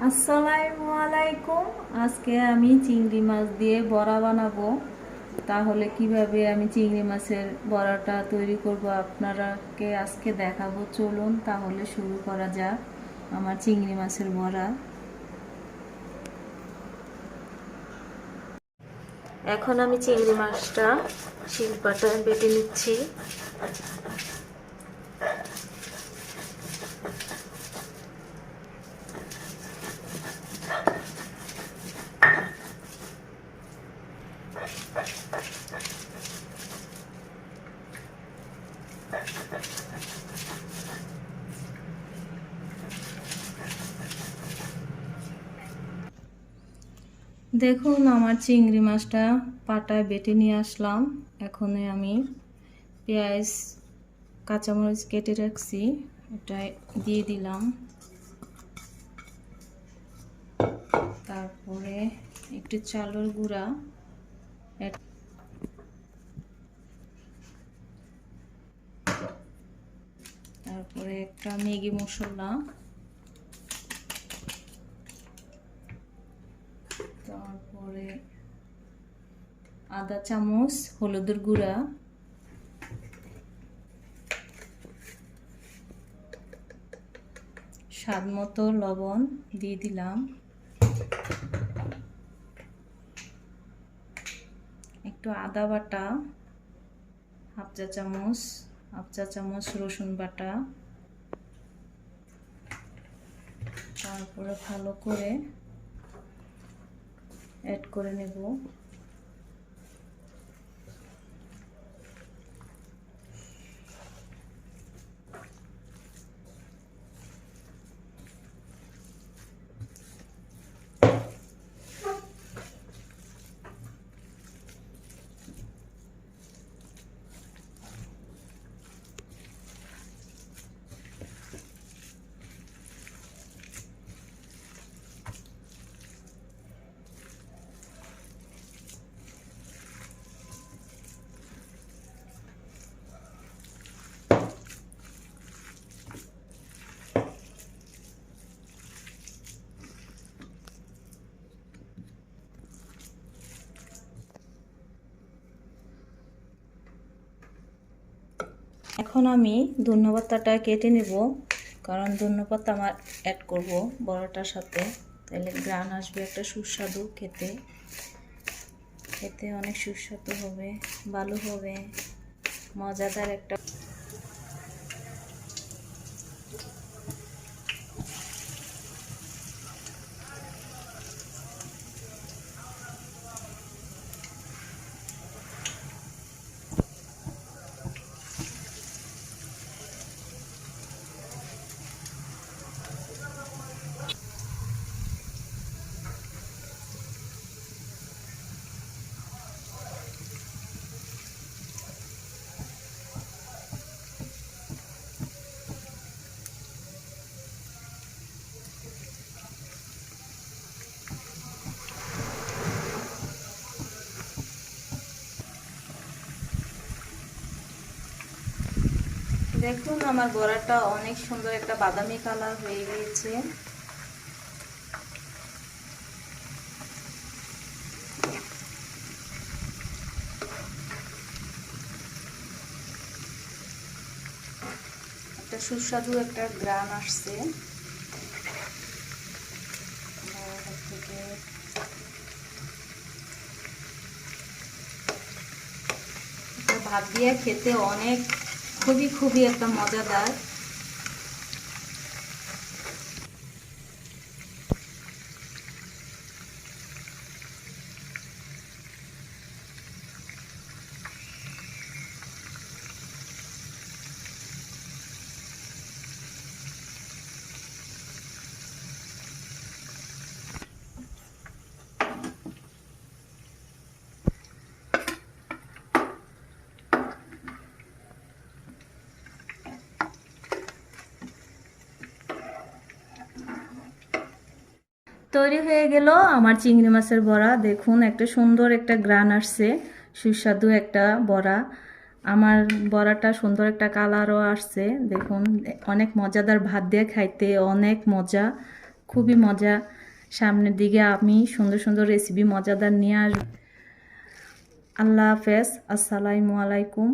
আসসালামু আলাইকুম। আজকে আমি চিংড়ি মাছ দিয়ে বড়া বানাবো। তাহলে কিভাবে আমি চিংড়ি মাছের বড়াটা তৈরি করব আপনারাকে আজকে দেখাবো। চলুন তাহলে শুরু করা যাক আমার চিংড়ি মাছের বড়া। এখন আমি চিংড়ি মাছটা শিলপাটায় বেটে নিচ্ছি। দেখুন আমার চিংড়ি মাছটা পাটায় বেটে নিয়ে আসলাম। এখন আমি পেঁয়াজ কাঁচামরিচ কেটে রাখছি, এটা দিয়ে দিলাম। তারপরে একটু চালের গুঁড়া, তারপরে একটা ম্যাগি মশলা, তারপরে আধা চামচ হলুদের গুঁড়া, স্বাদ মতো লবণ দিয়ে দিলাম, একটু আদা বাটা হাফ চা চামচ রসুন বাটা, তারপরে ভালো করে অ্যাড করে নেব। এখন আমি ধনেপাতাটা কেটে নেব, কারণ ধনেপাতা আমার অ্যাড করব বড়াটার সাথে, তাহলে গ্রান আসবে, একটা সুস্বাদু খেতে খেতে অনেক সুস্বাদু হবে, ভালো হবে, মজাদার একটা। দেখুন আমার বড়াটা অনেক সুন্দর একটা বাদামি কালার হয়ে গিয়েছে। একটা সুস্বাদু একটা গ্রান আসছে থেকে। ভাত দিয়ে খেতে অনেক খুবই একটা মজাদার। তৈরি হয়ে গেল আমার চিংড়ি মাছের বড়া। দেখুন একটা সুন্দর একটা গ্রান আসছে, সুস্বাদু একটা বড়া। আমার বড়াটা সুন্দর একটা কালারও আসছে। দেখুন অনেক মজাদার, ভাত দিয়ে খাইতে অনেক মজা, খুবই মজা। সামনের দিকে আমি সুন্দর সুন্দর রেসিপি মজাদার নিয়ে আসব। আল্লাহ হাফেজ, আসসালামু আলাইকুম।